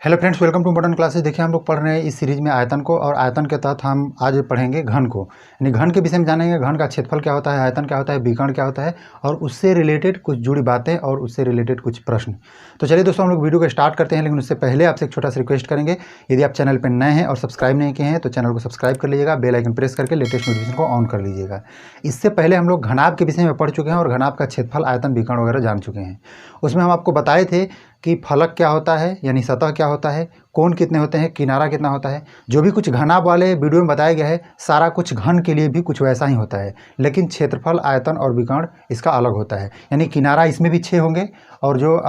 Hello friends, welcome to modern classes. देखिए, हम लोग पढ़ रहे हैं इस सीरीज में आयतन को, और आयतन के तहत हम आज पढ़ेंगे घन को। यानी घन के विषय में जानेंगे घन का क्षेत्रफल क्या होता है, आयतन क्या होता है, विकर्ण क्या होता है, और उससे रिलेटेड कुछ जुड़ी बातें और उससे रिलेटेड कुछ प्रश्न। तो चलिए दोस्तों, हम लोग वीडियो को स्टार्ट करते हैं, लेकिन उससे पहले आपसे एक छोटा सा रिक्वेस्ट करेंगे। यदि आप चैनल पर नए हैं और सब्सक्राइब नहीं किए हैं तो चैनल को सब्सक्राइब कर लीजिएगा, बेल आइकन प्रेस करके लेटेस्ट नोटिफिकेशन को ऑन कर लीजिएगा। इससे पहले हम लोग घनाभ के विषय में पढ़ चुके हैं और घनाभ का क्षेत्रफल, आयतन, विकर्ण वगैरह जान चुके हैं। उसमें हम आपको बताए थे कि फलक क्या होता है, यानी सतह क्या होता है, कोण कितने होते हैं, किनारा कितना होता है। जो भी कुछ घनाभ वाले वीडियो में बताया गया है, सारा कुछ घन के लिए भी कुछ वैसा ही होता है, लेकिन क्षेत्रफल, आयतन और विकर्ण इसका अलग होता है। यानी किनारा इसमें भी 6 होंगे, और जो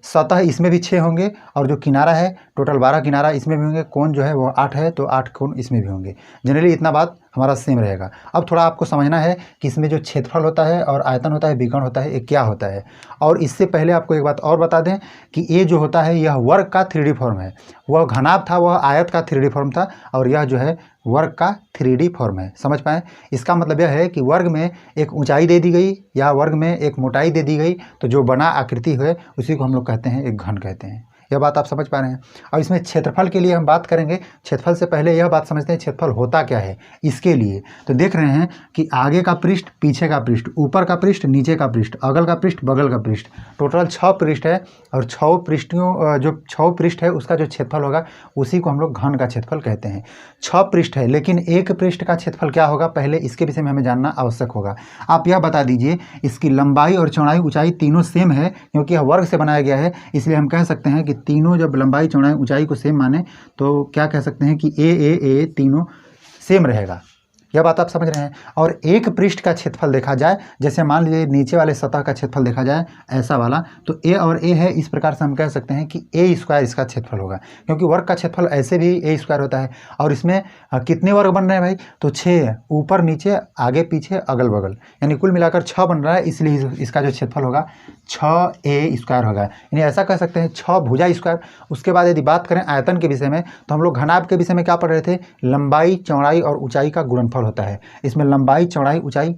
सतह इसमें भी 6 होंगे, और जो किनारा है टोटल 12 किनारा इसमें भी होंगे। कोण जो है वो 8 है, तो 8 कोण इसमें भी होंगे। जनरली इतना बात हमारा सेम रहेगा। अब थोड़ा आपको समझना है कि इसमें जो क्षेत्रफल होता है और आयतन होता है, विकर्ण होता है, ये क्या होता है। और इससे पहले आपको एक बात और बता दें कि ये जो होता है यह वर्ग का 3D फॉर्म है। वह घनाभ था, वह आयत का 3D फॉर्म था, और यह जो है वर्ग का 3D फॉर्म है। समझ पाएँ? इसका मतलब यह है कि वर्ग में एक ऊंचाई दे दी गई या वर्ग में एक मोटाई दे दी गई, तो जो बना आकृति है उसी को हम लोग कहते हैं एक घन कहते हैं। यह बात आप समझ पा रहे हैं। और इसमें क्षेत्रफल के लिए हम बात करेंगे। क्षेत्रफल से पहले यह बात समझते हैं क्षेत्रफल होता क्या है इसके लिए। तो देख रहे हैं कि आगे का पृष्ठ, पीछे का पृष्ठ, ऊपर का पृष्ठ, नीचे का पृष्ठ, अगल का पृष्ठ, बगल का पृष्ठ, टोटल 6 पृष्ठ है। और 6 पृष्ठों जो 6 पृष्ठ है उसका जो क्षेत्रफल होगा उसी को हम लोग घन का क्षेत्रफल कहते हैं। 6 पृष्ठ है, लेकिन एक पृष्ठ का क्षेत्रफल क्या होगा, पहले इसके विषय में हमें जानना आवश्यक होगा। आप यह बता दीजिए, इसकी लंबाई और चौड़ाई, ऊंचाई तीनों सेम है, क्योंकि यह वर्ग से बनाया गया है, इसलिए हम कह सकते हैं कि तीनों जब लंबाई, चौड़ाई, ऊंचाई को सेम माने तो क्या कह सकते हैं कि ए तीनों सेम रहेगा। यह बात आप समझ रहे हैं। और एक पृष्ठ का क्षेत्रफल देखा जाए, जैसे मान लीजिए नीचे वाले सतह का क्षेत्रफल देखा जाए ऐसा वाला, तो ए और ए है, इस प्रकार से हम कह सकते हैं कि ए स्क्वायर इसका क्षेत्रफल होगा, क्योंकि वर्ग का क्षेत्रफल ऐसे भी ए स्क्वायर होता है। और इसमें कितने वर्ग बन रहे हैं भाई, तो 6, ऊपर नीचे आगे पीछे अगल बगल, यानी कुल मिलाकर 6 बन रहा है, इसलिए इसका जो क्षेत्रफल होगा 6a स्क्वायर होगा। यानी ऐसा कह सकते हैं 6 भुजा स्क्वायर। उसके बाद यदि बात करें आयतन के विषय में, तो हम लोग घनाभ के विषय में क्या पढ़ रहे थे, लंबाई, चौड़ाई और ऊंचाई का गुणनफल होता है। इसमें लंबाई, चौड़ाई, ऊंचाई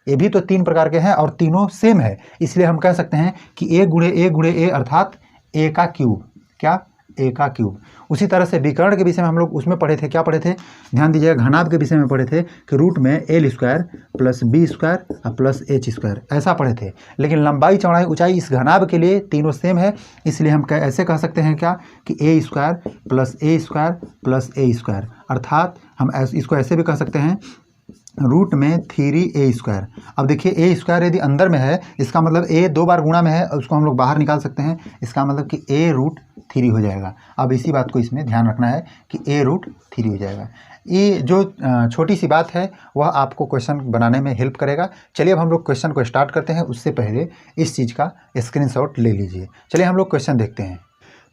ये भी तो 3 प्रकार के हैं और तीनों सेम है, इसलिए हम कह सकते हैं कि a गुणे a अर्थात a का क्यूब। क्या? a का क्यूब। उसी तरह से विकर्ण के विषय में हम लोग उसमें पढ़े थे, क्या पढ़े थे, ध्यान दीजिएगा, घनाभ के विषय में पढ़े थे कि रूट में l square plus b square और प्लस h स्क्वायर, ऐसा पढ़े थे। लेकिन लंबाई, चौड़ाई, ऊंचाई इस घनाभ के लिए तीनों सेम है, इसलिए हम ऐसे कह सकते हैं क्या कि a square plus a square plus a square, अर्थात हम इसको ऐसे भी कह सकते हैं रूट में 3a स्क्वायर। अब देखिए a स्क्वायर यदि अंदर में है, इसका मतलब a 2 बार गुणा में है, उसको हम लोग बाहर निकाल सकते हैं, इसका मतलब कि a रूट 3 हो जाएगा। अब इसी बात को इसमें ध्यान रखना है कि a रूट 3 हो जाएगा। ये जो छोटी सी बात है वह आपको क्वेश्चन बनाने में हेल्प करेगा। चलिए अब हम लोग क्वेश्चन को स्टार्ट करते हैं, उससे पहले इस चीज़ का स्क्रीनशॉट ले लीजिए। चलिए हम लोग क्वेश्चन देखते हैं।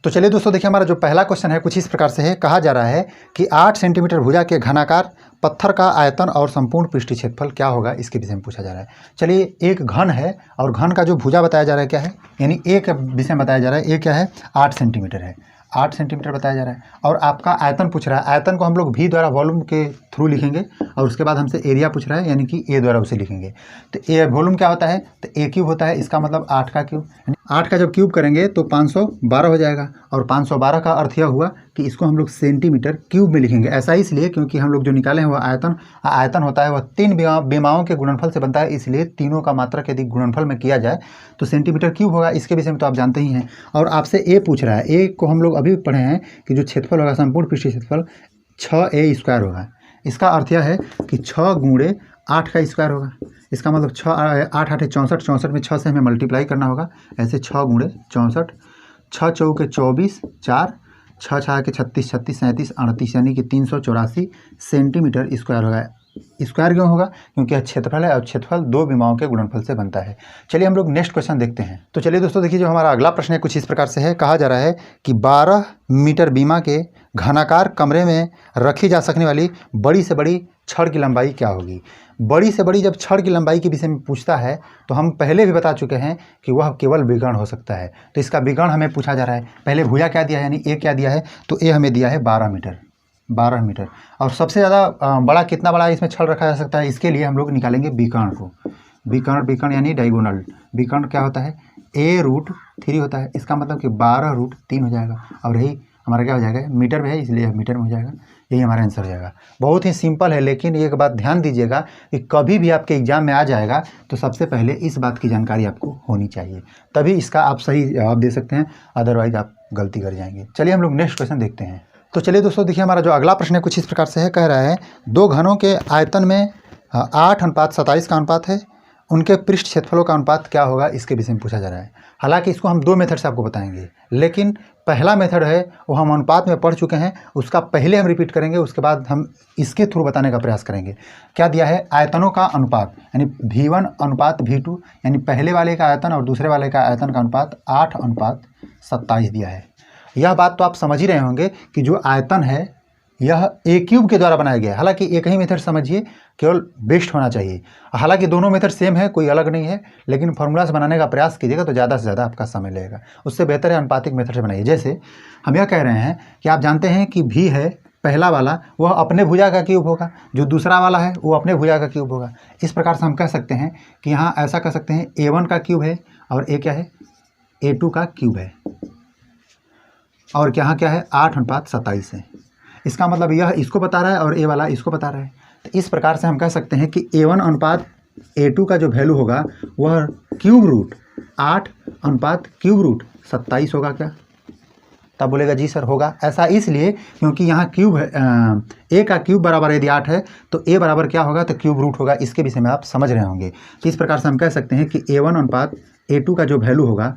तो चलिए दोस्तों, देखिए हमारा जो पहला क्वेश्चन है कुछ इस प्रकार से है। कहा जा रहा है कि 8 सेंटीमीटर भुजा के घनाकार पत्थर का आयतन और संपूर्ण पृष्ठीय क्षेत्रफल क्या होगा, इसके विषय में पूछा जा रहा है। चलिए, एक घन है और घन का जो भुजा बताया जा रहा है क्या है, यानी एक विषय में बताया जा रहा है, ये क्या है, 8 सेंटीमीटर है, 8 सेंटीमीटर बताया जा रहा है। और आपका आयतन पूछ रहा है, आयतन को हम लोग v द्वारा वॉल्यूम के थ्रू लिखेंगे, और उसके बाद हमसे एरिया पूछ रहा है, यानी कि a द्वारा उसे लिखेंगे। तो ए वॉल्यूम क्या होता है, तो a क्यूब होता है, इसका मतलब 8 का क्यूब। 8 का जब क्यूब करेंगे तो 512 हो जाएगा, और 512 का अर्थ यह हुआ कि इसको हम लोग सेंटीमीटर क्यूब में लिखेंगे। ऐसा इसलिए क्योंकि हम लोग जो निकाले हैं वह आयतन होता है, वह 3 विमाओं के गुणनफल से बनता है, इसलिए तीनों का मात्रक यदि गुणनफल में किया जाए तो सेंटीमीटर क्यूब होगा। इसके विषय में तो आप जानते ही हैं। और आपसे ए पूछ रहा है, ए को हम लोग अभी पढ़े हैं कि जो क्षेत्रफल होगा, संपूर्ण पृष्ठीय क्षेत्रफल 6a स्क्वायर होगा। इसका अर्थ यह है कि 6 गुणे 8 का स्क्वायर होगा। इसका मतलब 6 8 8 64, 64 में 6 से हमें मल्टीप्लाई करना होगा, ऐसे 6 गुणे 64, 6 चौके 24, 4, 6 6 के 36, 36 37 38, यानी कि 384 सेंटीमीटर स्क्वायर होगा। स्क्वायर क्यों होगा, क्योंकि यह क्षेत्रफल है और क्षेत्रफल 2 विमाओं के गुणनफल से बनता है। चलिए हम लोग नेक्स्ट क्वेश्चन देखते हैं। तो चलिए दोस्तों, देखिए जो हमारा अगला प्रश्न है कुछ इस प्रकार से है। कहा जा रहा है कि 12 मीटर बीमा के घनाकार कमरे में रखी जा सकने वाली बड़ी से बड़ी छड़ की लंबाई क्या होगी। बड़ी से बड़ी जब छड़ की लंबाई के विषय में पूछता है तो हम पहले भी बता चुके हैं कि वह केवल विकर्ण हो सकता है। तो इसका विकर्ण हमें पूछा जा रहा है। पहले भुजा क्या दिया है, यानी ए क्या दिया है, तो ए हमें दिया है 12 मीटर। 12 मीटर। और सबसे ज़्यादा बड़ा कितना बड़ा इसमें छड़ रखा जा सकता है, इसके लिए हम लोग निकालेंगे विकर्ण को। विकर्ण यानी डायगोनल। विकर्ण क्या होता है, A√3 होता है। इसका मतलब कि 12√3 हो जाएगा और यही हमारा क्या हो जाएगा, मीटर में है इसलिए मीटर में हो जाएगा। यही हमारा आंसर हो जाएगा। बहुत ही सिंपल है, लेकिन एक बात ध्यान दीजिएगा कि कभी भी आपके एग्जाम में आ जाएगा तो सबसे पहले इस बात की जानकारी आपको होनी चाहिए, तभी इसका आप सही जवाब दे सकते हैं, अदरवाइज आप गलती कर जाएंगे। चलिए हम लोग नेक्स्ट क्वेश्चन देखते हैं। तो चलिए दोस्तों देखिए, हमारा जो अगला प्रश्न है कुछ इस प्रकार से है। कह रहा है 2 घनों के आयतन में 8:27 का अनुपात है, उनके पृष्ठ क्षेत्रफलों का अनुपात क्या होगा, इसके विषय में पूछा जा रहा है। हालांकि इसको हम 2 मेथड से आपको बताएंगे, लेकिन पहला मेथड है वो हम अनुपात में पढ़ चुके हैं, उसका पहले हम रिपीट करेंगे, उसके बाद हम इसके थ्रू बताने का प्रयास करेंगे। क्या दिया है, आयतनों का अनुपात यानी V1 अनुपात V2, यानी पहले वाले का आयतन और दूसरे वाले का आयतन का अनुपात 8:27 दिया है। यह बात तो आप समझ ही रहे होंगे कि जो आयतन है यह A³ के द्वारा बनाया गया है। हालांकि एक ही मेथड समझिए, केवल बेस्ट होना चाहिए। हालांकि दोनों मेथड सेम है, कोई अलग नहीं है, लेकिन फार्मूला से बनाने का प्रयास कीजिएगा तो ज़्यादा से ज़्यादा आपका समय लगेगा। उससे बेहतर है अनुपातिक मेथड से बनाइए। जैसे हम यह कह रहे हैं कि आप जानते हैं कि V है पहला वाला, वह अपने भुजा का क्यूब होगा, जो दूसरा वाला है वो अपने भुजा का क्यूब होगा। इस प्रकार से हम कह सकते हैं कि यहाँ ऐसा कह सकते हैं A1 का क्यूब है और A क्या है, A2 का क्यूब है, और यहाँ क्या है 8:27 है। इसका मतलब यह इसको बता रहा है और A वाला इसको बता रहा है। तो इस प्रकार से हम कह सकते हैं कि A1 अनुपात A2 का जो वैल्यू होगा वह क्यूब रूट 8:27 होगा। क्या तब बोलेगा जी सर होगा। ऐसा इसलिए क्योंकि यहाँ क्यूब है, A का क्यूब बराबर यदि 8 है तो A बराबर क्या होगा, तो क्यूब रूट होगा। इसके विषय में आप समझ रहे होंगे। तो इस प्रकार से हम कह सकते हैं कि A1 अनुपात A2 का जो वैल्यू होगा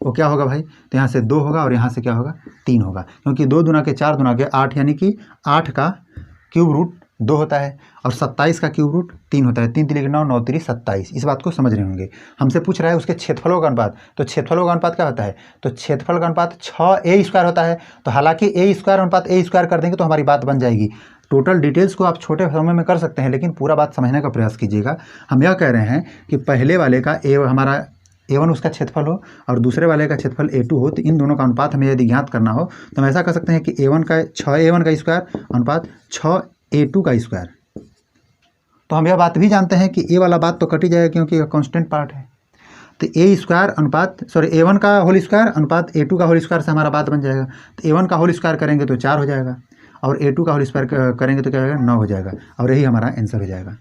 वो क्या होगा भाई, तो यहाँ से 2 होगा और यहाँ से क्या होगा 3 होगा, क्योंकि 2 दूना के 4 दूना के 8, यानी कि 8 का क्यूब रूट 2 होता है और 27 का क्यूब रूट 3 होता है। 3 3 9 9 3 27। इस बात को समझ रहे होंगे। हमसे पूछ रहा है उसके क्षेत्रफलों का अनुपात, तो क्षेत्रफलों का अनुपात क्या होता है, तो क्षेत्रफल का अनुपात 6a² होता है। तो हालांकि a² अनुपात a² कर देंगे तो हमारी बात बन जाएगी। टोटल डिटेल्स को आप छोटे समय में कर सकते हैं, लेकिन पूरा बात समझने का प्रयास कीजिएगा। हम यह कह रहे हैं कि पहले वाले का हमारा A1 उसका क्षेत्रफल हो और दूसरे वाले का क्षेत्रफल A2 हो, तो इन दोनों का अनुपात हमें यदि ज्ञात करना हो तो हम ऐसा कर सकते हैं कि 6a1 का स्क्वायर अनुपात 6a2 का स्क्वायर। तो हम यह बात भी जानते हैं कि A वाला बात तो कट ही जाएगा क्योंकि यह कांस्टेंट पार्ट है। तो A1 का होल स्क्वायर अनुपात A2 का होल स्क्वायर से हमारा बात बन जाएगा। तो A1 का होल स्क्वायर करेंगे तो 4 हो जाएगा और A2 का होल स्क्वायर करेंगे तो क्या हो जाएगा, 9 हो जाएगा, और यही हमारा आंसर हो जाएगा।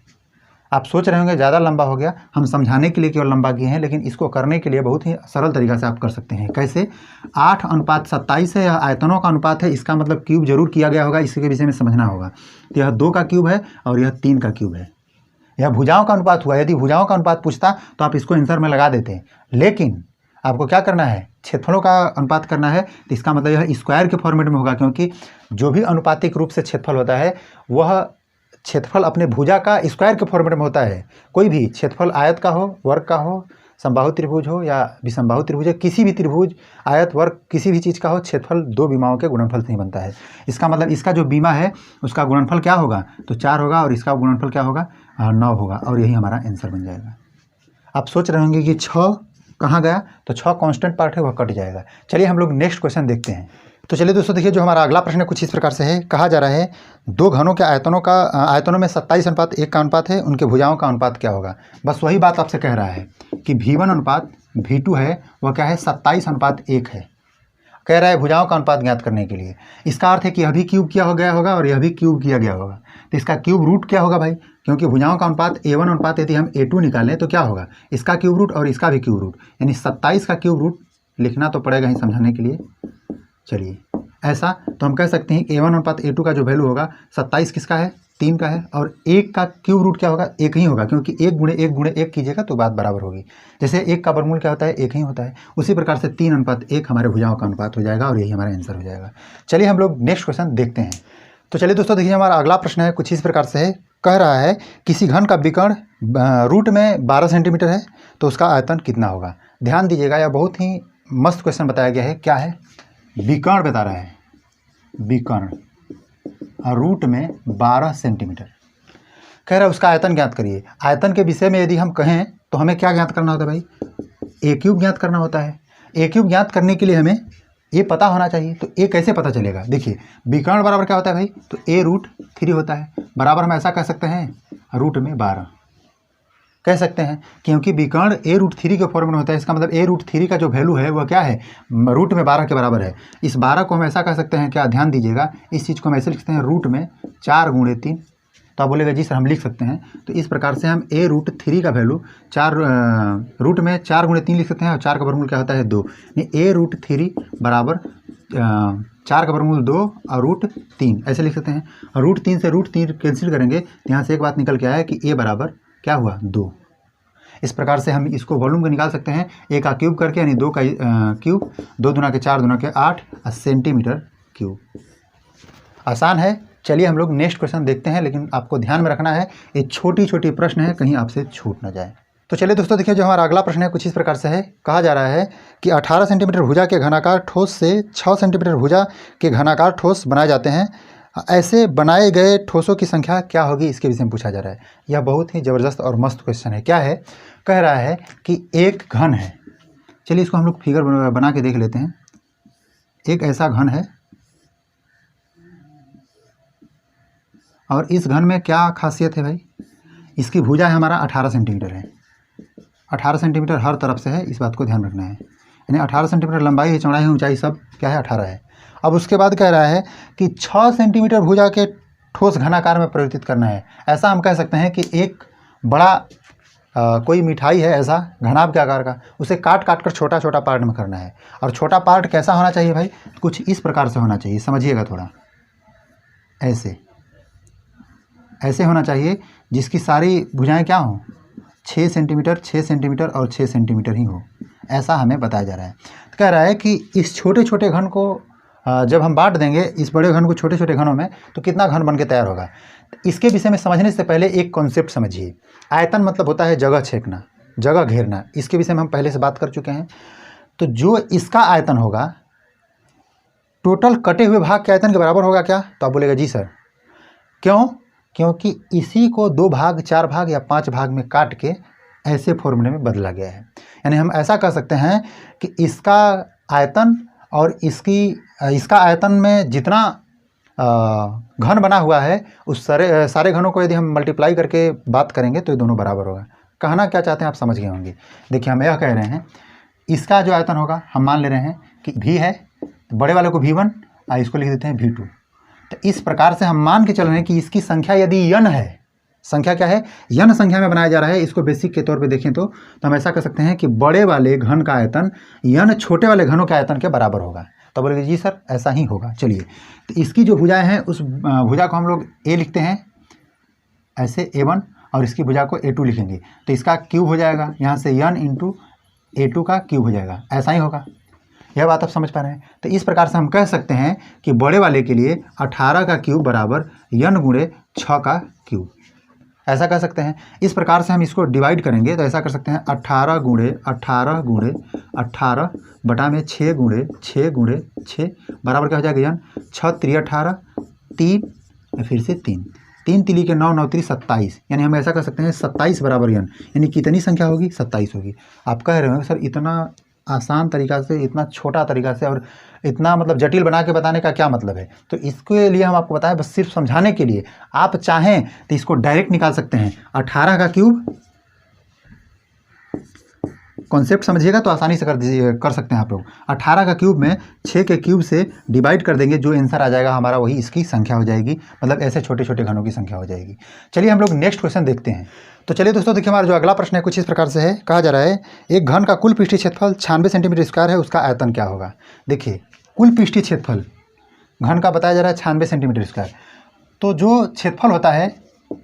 आप सोच रहे होंगे ज़्यादा लंबा हो गया, हम समझाने के लिए केवल लंबा किए हैं, लेकिन इसको करने के लिए बहुत ही सरल तरीका से आप कर सकते हैं। कैसे, 8:27 है, यह आयतनों का अनुपात है, इसका मतलब क्यूब जरूर किया गया होगा, इसके विषय में समझना होगा। तो यह 2 का क्यूब है और यह 3 का क्यूब है। यह भुजाओं का अनुपात हुआ। यदि भुजाओं का अनुपात पूछता तो आप इसको आंसर में लगा देते, लेकिन आपको क्या करना है, क्षेत्रफलों का अनुपात करना है। तो इसका मतलब यह स्क्वायर के फॉर्मेट में होगा, क्योंकि जो भी अनुपातिक रूप से क्षेत्रफल होता है वह क्षेत्रफल अपने भुजा का स्क्वायर के फॉर्मेट में होता है। कोई भी क्षेत्रफल आयत का हो, वर्ग का हो, समबाहु त्रिभुज हो या विषमबाहु त्रिभुज, किसी भी त्रिभुज, आयत, वर्ग, किसी भी चीज़ का हो, क्षेत्रफल 2 बीमाओं के गुणनफल से ही बनता है। इसका मतलब इसका जो बीमा है उसका गुणनफल क्या होगा, तो 4 होगा, और इसका गुणनफल क्या होगा, 9 होगा, और यही हमारा आंसर बन जाएगा। आप सोच रहे होंगे कि 6 कहाँ गया, तो 6 कांस्टेंट पार्ट है, वह कट जाएगा। चलिए हम लोग नेक्स्ट क्वेश्चन देखते हैं। तो चलिए दोस्तों देखिए, जो हमारा अगला प्रश्न है कुछ इस प्रकार से है। कहा जा रहा है 2 घनों के आयतनों में 27:1 का अनुपात है, उनके भुजाओं का अनुपात क्या होगा। बस वही बात आपसे कह रहा है कि V1 अनुपात V2 है, वह क्या है 27:1 है। कह रहा है भुजाओं का अनुपात ज्ञात करने के लिए। इसका अर्थ है कि यह भी क्यूब किया हो गया होगा और यह भी क्यूब किया गया होगा। तो इसका क्यूब रूट क्या होगा भाई, क्योंकि भुजाओं का अनुपात A1 अनुपात यदि हम A2 निकालें तो क्या होगा, इसका क्यूब रूट और इसका भी क्यूब रूट, यानी 27 का क्यूब रूट लिखना तो पड़ेगा ही समझाने के लिए। चलिए ऐसा तो हम कह सकते हैं A1 अनुपात A2 का जो वैल्यू होगा 27 किसका है, 3 का है, और 1 का क्यूब रूट क्या होगा, 1 ही होगा, क्योंकि 1 गुणे 1 गुणे 1 कीजिएगा तो बात बराबर होगी। जैसे 1 का वर्गमूल क्या होता है, 1 ही होता है। उसी प्रकार से 3:1 हमारे भुजाओं का अनुपात हो जाएगा और यही हमारा आंसर हो जाएगा। चलिए हम लोग नेक्स्ट क्वेश्चन देखते हैं। तो चलिए दोस्तों देखिए, हमारा अगला प्रश्न है कुछ इस प्रकार से है। कह रहा है किसी घन का विकर्ण रूट में 12 सेंटीमीटर है, तो उसका आयतन कितना होगा। ध्यान दीजिएगा, यह बहुत ही मस्त क्वेश्चन बताया गया है। क्या है, विकर्ण बता रहा है, विकर्ण रूट में 12 सेंटीमीटर। कह रहा है उसका आयतन ज्ञात करिए। आयतन के विषय में यदि हम कहें तो हमें क्या ज्ञात करना होता है भाई, A³ ज्ञात करना होता है। A³ ज्ञात करने के लिए हमें ये पता होना चाहिए। तो A कैसे पता चलेगा, देखिए विकर्ण बराबर क्या होता है भाई, तो A√3 होता है, बराबर हम ऐसा कह सकते हैं रूट में 12। कह सकते हैं, क्योंकि विकर्ण a√3 के फॉर्म में होता है। इसका मतलब a√3 का जो वैल्यू है वह क्या है, रूट में 12 के बराबर है। इस 12 को हम ऐसा कह सकते हैं, क्या ध्यान दीजिएगा, इस चीज़ को हम ऐसे लिख सकते हैं, रूट में 4 × 3। तो आप बोलेगा जी सर हम लिख सकते हैं, तो इस प्रकार से हम a√3 का वैल्यू रूट में 4 × 3 लिख सकते हैं, और 4 का वर्गमूल क्या होता है 2, यानी a√3 बराबर 4 का वर्गमूल 2 और √3 ऐसे लिख सकते हैं। और √3 से √3 कैंसिल करेंगे तो यहाँ से एक बात निकल के आया कि a बराबर क्या हुआ 2। इस प्रकार से हम इसको वॉल्यूम को निकाल सकते हैं, a का क्यूब करके, यानी 2 का क्यूब, 2 दूना के 4 दूना के 8 सेंटीमीटर क्यूब। आसान है। चलिए हम लोग नेक्स्ट क्वेश्चन देखते हैं, लेकिन आपको ध्यान में रखना है ये छोटी छोटी प्रश्न है, कहीं आपसे छूट ना जाए। तो चलिए दोस्तों देखिए, जो हमारा अगला प्रश्न है कुछ इस प्रकार से है। कहा जा रहा है कि 18 सेंटीमीटर भुजा के घनाकार ठोस से 6 सेंटीमीटर भुजा के घनाकार ठोस बनाए जाते हैं। ऐसे बनाए गए ठोसों की संख्या क्या होगी, इसके विषय में पूछा जा रहा है। यह बहुत ही ज़बरदस्त और मस्त क्वेश्चन है। क्या है, कह रहा है कि एक घन है। चलिए इसको हम लोग फिगर बना के देख लेते हैं। एक ऐसा घन है, और इस घन में क्या खासियत है भाई, इसकी भुजा है हमारा 18 सेंटीमीटर है। 18 सेंटीमीटर हर तरफ से है, इस बात को ध्यान रखना है। यानी 18 सेंटीमीटर लंबाई है, चौड़ाई है, ऊंचाई सब क्या है 18 है। अब उसके बाद कह रहा है कि 6 सेंटीमीटर भुजा के ठोस घनाकार में परिवर्तित करना है। ऐसा हम कह सकते हैं कि एक बड़ा कोई मिठाई है ऐसा घनाभ के आकार का, उसे काट काट कर छोटा छोटा पार्ट में करना है। और छोटा पार्ट कैसा होना चाहिए भाई, कुछ इस प्रकार से होना चाहिए, समझिएगा थोड़ा, ऐसे होना चाहिए, जिसकी सारी भुजाएं क्या हों 6 सेंटीमीटर 6 सेंटीमीटर और 6 सेंटीमीटर ही हो, ऐसा हमें बताया जा रहा है। तो कह रहा है कि इस छोटे छोटे घन को जब हम बांट देंगे इस बड़े घन को छोटे छोटे घनों में, तो कितना घन बन के तैयार होगा। तो इसके विषय में समझने से पहले एक कॉन्सेप्ट समझिए। आयतन मतलब होता है जगह छेकना, जगह घेरना। इसके विषय में हम पहले से बात कर चुके हैं। तो जो इसका आयतन होगा टोटल कटे हुए भाग के आयतन के बराबर होगा क्या, तो आप बोलेगा जी सर। क्यों, क्योंकि इसी को 2 भाग 4 भाग या 5 भाग में काट के ऐसे फॉर्मूले में बदला गया है। यानी हम ऐसा कह सकते हैं कि इसका आयतन और इसका आयतन में जितना घन बना हुआ है उस सारे घनों को यदि हम मल्टीप्लाई करके बात करेंगे तो ये दोनों बराबर होगा। कहना क्या चाहते हैं आप समझ गए होंगे। देखिए हम यह कह रहे हैं, इसका जो आयतन होगा हम मान ले रहे हैं कि v है, तो बड़े वाले को v1 और इसको लिख देते हैं v2। तो इस प्रकार से हम मान के चल रहे हैं कि इसकी संख्या यदि n है, संख्या क्या है n संख्या में बनाया जा रहा है। इसको बेसिक के तौर पे देखें तो हम ऐसा कर सकते हैं कि बड़े वाले घन का आयतन n छोटे वाले घनों के आयतन के बराबर होगा। तो बोलेंगे जी सर ऐसा ही होगा। चलिए तो इसकी जो भुजाएं हैं उस भुजा को हम लोग a लिखते हैं ऐसे a1, और इसकी भुजा को a2 लिखेंगे, तो इसका क्यूब हो जाएगा, यहाँ से n इंटू a2 का क्यूब हो जाएगा। ऐसा ही होगा, यह बात आप समझ पा रहे हैं। तो इस प्रकार से हम कह सकते हैं कि बड़े वाले के लिए 18 का क्यूब बराबर n × 6 का क्यूब, ऐसा कह सकते हैं। इस प्रकार से हम इसको डिवाइड करेंगे तो ऐसा कर सकते हैं 18 × 18 बटा में 6 × 6 × 6 बराबर क्या हो जाएगा n, 6 3 18, 3 फिर से 3 3 के 9 9 3 27, यानी हम ऐसा कर सकते हैं 27 बराबर n, यानी कितनी संख्या होगी 27 होगी। आप कह रहे हो सर इतना आसान तरीका से, इतना छोटा तरीका से और इतना मतलब जटिल बना के बताने का क्या मतलब है। तो इसके लिए हम आपको बताएं बस सिर्फ समझाने के लिए। आप चाहें तो इसको डायरेक्ट निकाल सकते हैं। 18 का क्यूब, कॉन्सेप्ट समझिएगा तो आसानी से कर सकते हैं आप लोग। 18 का क्यूब में 6 के क्यूब से डिवाइड कर देंगे, जो आंसर आ जाएगा हमारा वही इसकी संख्या हो जाएगी, मतलब ऐसे छोटे छोटे घनों की संख्या हो जाएगी। चलिए हम लोग नेक्स्ट क्वेश्चन देखते हैं। तो चलिए दोस्तों देखिए, हमारा जो अगला प्रश्न है कुछ इस प्रकार से है। कहा जा रहा है एक घन का कुल पृष्ठीय क्षेत्रफल 96 सेंटीमीटर स्क्वायर है, उसका आयतन क्या होगा। देखिए कुल पृष्ठीय क्षेत्रफल घन का बताया जा रहा है 96 सेंटीमीटर स्क्वायर। तो जो क्षेत्रफल होता है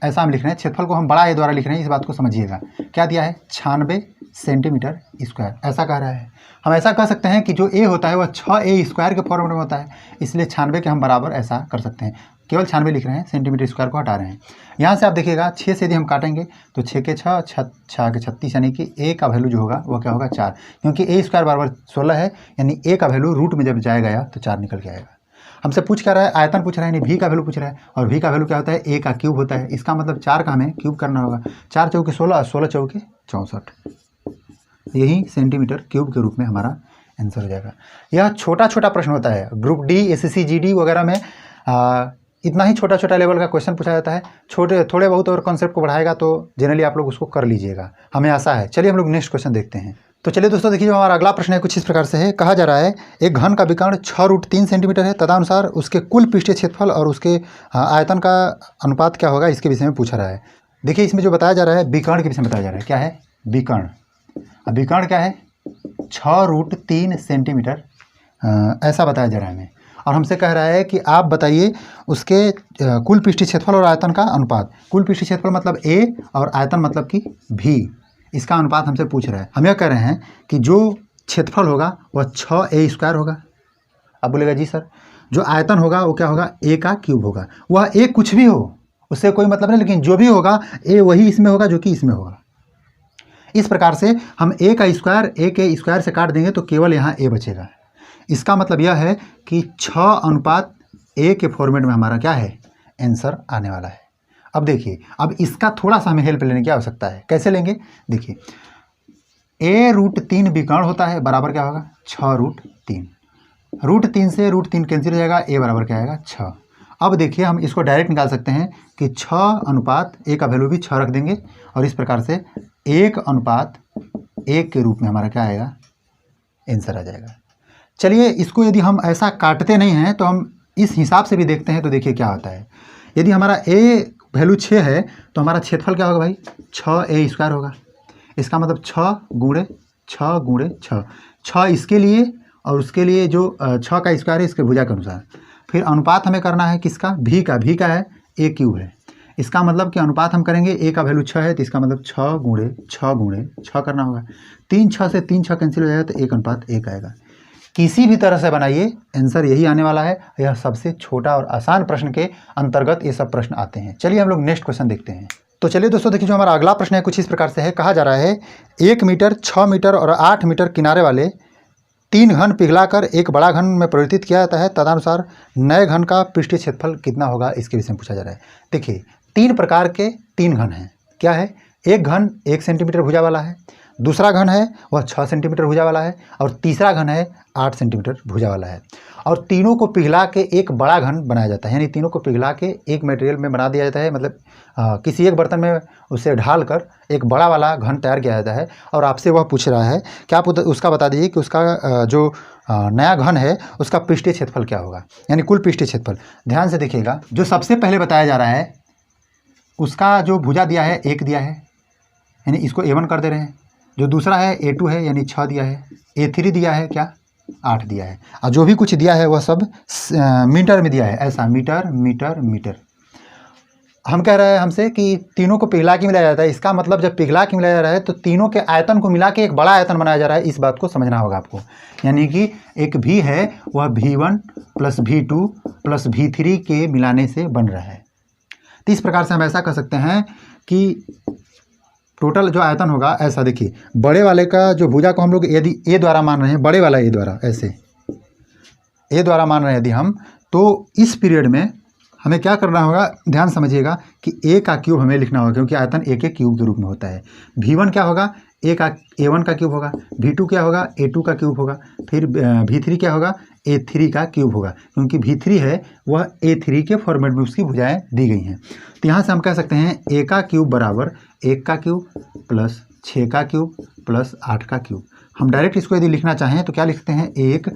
ऐसा हम लिख रहे हैं, क्षेत्रफल को हम बड़ा ए द्वारा लिख रहे हैं, इस बात को समझिएगा। क्या दिया है 96 सेंटीमीटर स्क्वायर, ऐसा कह रहा है। हम ऐसा कह सकते हैं कि जो ए होता है वह 6a स्क्वायर के फॉर्म में होता है, इसलिए 96 के हम बराबर ऐसा कर सकते हैं। केवल 96 लिख रहे हैं, सेंटीमीटर स्क्वायर को हटा रहे हैं। यहाँ से आप देखिएगा 6 से यदि हम काटेंगे तो 6 के 6 6 के 36, यानी कि a का वैल्यू जो होगा वह क्या होगा 4, क्योंकि a स्क्वायर बराबर 16 है, यानी a का वैल्यू रूट में जब जाएगा तो 4 निकल के आएगा। हमसे पूछ क्या रहा है, आयतन पूछ रहा है, यानी v का वैल्यू पूछ रहा है, और v का वैल्यू क्या होता है a का क्यूब होता है। इसका मतलब 4 का हमें क्यूब करना होगा। 4 चौके 16, 16 चौके 64, यही सेंटीमीटर क्यूब के रूप में हमारा आंसर हो जाएगा। यह छोटा छोटा प्रश्न होता है, ग्रुप डी SSC GD वगैरह में इतना ही छोटा छोटा लेवल का क्वेश्चन पूछा जाता है। छोटे थोड़े बहुत और कॉन्सेप्ट को बढ़ाएगा तो जनरली आप लोग उसको कर लीजिएगा, हमें आशा है। चलिए हम लोग नेक्स्ट क्वेश्चन देखते हैं। तो चलिए दोस्तों देखिए, जो हमारा अगला प्रश्न है कुछ इस प्रकार से है। कहा जा रहा है एक घन का विकर्ण 6√3 सेंटीमीटर है, तदनुसार उसके कुल पृष्ठीय क्षेत्रफल और उसके आयतन का अनुपात क्या होगा, इसके विषय में पूछा रहा है। देखिए इसमें जो बताया जा रहा है विकर्ण के विषय में बताया जा रहा है। क्या है विकर्ण? अब विकर्ण क्या है? 6√3 सेंटीमीटर ऐसा बताया जा रहा है हमें, और हमसे कह रहा है कि आप बताइए उसके कुल पृष्ठीय क्षेत्रफल और आयतन का अनुपात। कुल पृष्ठीय क्षेत्रफल मतलब A और आयतन मतलब कि V, इसका अनुपात हमसे पूछ रहा है। हम यह कह रहे हैं कि जो क्षेत्रफल होगा वह 6A² होगा। अब बोलेगा जी सर जो आयतन होगा वो क्या होगा? A का क्यूब होगा। वह A कुछ भी हो उससे कोई मतलब नहीं, लेकिन जो भी होगा A वही इसमें होगा जो कि इसमें होगा। इस प्रकार से हम A का स्क्वायर A के स्क्वायर से काट देंगे तो केवल यहाँ A बचेगा। इसका मतलब यह है कि 6:A के फॉर्मेट में हमारा क्या है आंसर आने वाला है। अब देखिए, अब इसका थोड़ा सा हमें हेल्प लेने की आवश्यकता है। कैसे लेंगे? देखिए A√3 विकर्ण होता है, बराबर क्या होगा? 6√3। √3 से √3 कैंसिल हो जाएगा, A बराबर क्या आएगा? 6। अब देखिए हम इसको डायरेक्ट निकाल सकते हैं कि 6 A का वैल्यू भी 6 रख देंगे, और इस प्रकार से 1:1 के रूप में हमारा क्या आएगा आंसर आ जाएगा। चलिए इसको यदि हम ऐसा काटते नहीं हैं तो हम इस हिसाब से भी देखते हैं, तो देखिए क्या होता है। यदि हमारा A वैल्यू 6 है तो हमारा क्षेत्रफल क्या होगा भाई? 6A² होगा। इसका मतलब 6 × 6 इसके लिए और उसके लिए जो 6 का स्क्वायर है इसके भुजा के अनुसार। फिर अनुपात हमें करना है किसका? V का। V का है A³ है। इसका मतलब कि अनुपात हम करेंगे, A का वैल्यू 6 है तो इसका मतलब 6 करना होगा। 3 6 से 3 6 कैंसिल हो जाएगा तो 1:1 आएगा। किसी भी तरह से बनाइए आंसर यही आने वाला है। यह सबसे छोटा और आसान प्रश्न के अंतर्गत ये सब प्रश्न आते हैं। चलिए हम लोग नेक्स्ट क्वेश्चन देखते हैं। तो चलिए दोस्तों देखिए, जो हमारा अगला प्रश्न है कुछ इस प्रकार से है। कहा जा रहा है 1 मीटर 6 मीटर और 8 मीटर किनारे वाले 3 घन पिघलाकर एक बड़ा घन में परिवर्तित किया जाता है, तदनुसार नए घन का पृष्ठीय क्षेत्रफल कितना होगा, इसके विषय में पूछा जा रहा है। देखिए 3 प्रकार के 3 घन हैं। क्या है? एक घन 1 सेंटीमीटर भुजा वाला है, दूसरा घन है वह 6 सेंटीमीटर भुजा वाला है, और तीसरा घन है 8 सेंटीमीटर भुजा वाला है। और तीनों को पिघला के एक बड़ा घन बनाया जाता है, यानी तीनों को पिघला के एक मटेरियल में बना दिया जाता है, मतलब किसी एक बर्तन में उसे ढालकर एक बड़ा वाला घन तैयार किया जाता है। और आपसे वह पूछ रहा है कि आप उसका बता दीजिए कि उसका जो नया घन है उसका पृष्ठीय क्षेत्रफल क्या होगा, यानी कुल पृष्ठीय क्षेत्रफल। ध्यान से देखिएगा, जो सबसे पहले बताया जा रहा है उसका जो भुजा दिया है 1 दिया है, यानी इसको A1 कर दे रहे हैं। जो दूसरा है A2 है, यानी 6 दिया है। A3 दिया है क्या? 8 दिया है। और जो भी कुछ दिया है वह सब मीटर में दिया है, ऐसा मीटर मीटर मीटर। हम कह रहे हैं हमसे कि तीनों को पिघला के मिलाया जाता है। इसका मतलब जब पिघला के मिलाया जा रहा है तो तीनों के आयतन को मिला के एक बड़ा आयतन बनाया जा रहा है। इस बात को समझना होगा आपको, यानी कि एक V है वह V1 + V2 + V3 के मिलाने से बन रहा है। तो इस प्रकार से हम ऐसा कर सकते हैं कि टोटल जो आयतन होगा, ऐसा देखिए बड़े वाले का जो भुजा को हम लोग यदि A द्वारा मान रहे हैं, बड़े वाला A द्वारा, ऐसे A द्वारा मान रहे हैं यदि हम, तो इस पीरियड में हमें क्या करना होगा, ध्यान समझिएगा कि A का क्यूब हमें लिखना होगा, क्योंकि आयतन A के क्यूब के रूप में होता है। V1 क्या होगा? A1 का क्यूब होगा। V2 क्या होगा? A2 का क्यूब होगा। फिर V3 क्या होगा? A3 का क्यूब होगा, क्योंकि V3 है वह A3 के फॉर्मेट में उसकी भुजाएं दी गई हैं। तो यहाँ से हम कह सकते हैं A का क्यूब बराबर 1 का क्यूब प्लस 6 का क्यूब प्लस 8 का क्यूब। हम डायरेक्ट इसको यदि लिखना चाहें तो क्या लिख सकते हैं? 1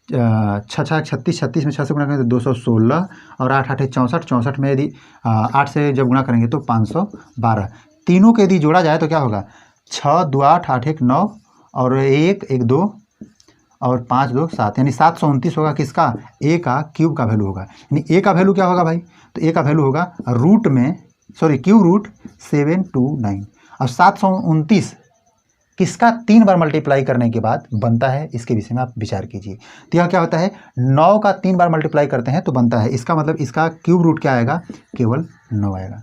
6 6 36, 36 में 6 से गुणा करेंगे तो 216, और 8 8 64, 64 में यदि 8 से जब गुणा करेंगे तो 512। तीनों के यदि जोड़ा जाए तो क्या होगा? 6 2 8 8 1 9, और 1 1 2 और 5 2 7, यानी 729 होगा। किसका? A का क्यूब का वैल्यू होगा। यानी A का वैल्यू क्या होगा भाई? तो A का वैल्यू होगा क्यूब रूट 729, और 729 किसका 3 बार मल्टीप्लाई करने के बाद बनता है, इसके विषय में आप विचार कीजिए। तो यह क्या होता है? 9 का 3 बार मल्टीप्लाई करते हैं तो बनता है। इसका मतलब इसका क्यूब रूट क्या आएगा? केवल 9 आएगा।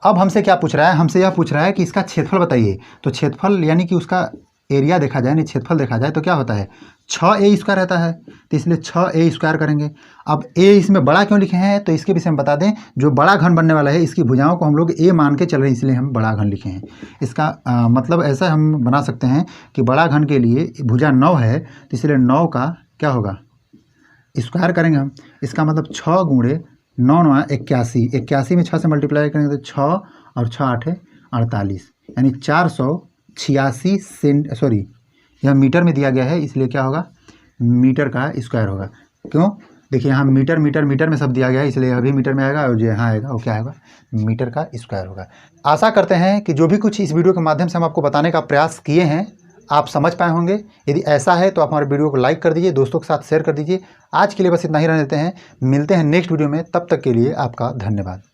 अब हमसे क्या पूछ रहा है? हमसे यह पूछ रहा है कि इसका क्षेत्रफल बताइए। तो क्षेत्रफल यानी कि उसका एरिया देखा जाए, यानी क्षेत्रफल देखा जाए तो क्या होता है? 6A² रहता है, तो इसलिए 6A² करेंगे। अब A इसमें बड़ा क्यों लिखे हैं, तो इसके विषय में बता दें, जो बड़ा घन बनने वाला है इसकी भुजाओं को हम लोग A मान के चल रहे हैं, इसलिए हम बड़ा घन लिखे हैं। इसका मतलब ऐसा हम बना सकते हैं कि बड़ा घन के लिए भुजा 9 है, तो इसलिए 9 का क्या होगा? स्क्वायर करेंगे हम। इसका मतलब 6 × 9 9 81, 81 में 6 से मल्टीप्लाई करेंगे तो 6 और 6 8 48, यानी 486 सॉरी यह मीटर में दिया गया है, इसलिए क्या होगा, मीटर का स्क्वायर होगा। क्यों, देखिए यहाँ मीटर मीटर मीटर में सब दिया गया है, इसलिए यह भी मीटर में आएगा और जो यहाँ आएगा वो क्या आएगा, मीटर का स्क्वायर होगा। आशा करते हैं कि जो भी कुछ इस वीडियो के माध्यम से हम आपको बताने का प्रयास किए हैं आप समझ पाए होंगे। यदि ऐसा है तो आप हमारे वीडियो को लाइक कर दीजिए, दोस्तों के साथ शेयर कर दीजिए। आज के लिए बस इतना ही रहने देते हैं, मिलते हैं नेक्स्ट वीडियो में, तब तक के लिए आपका धन्यवाद।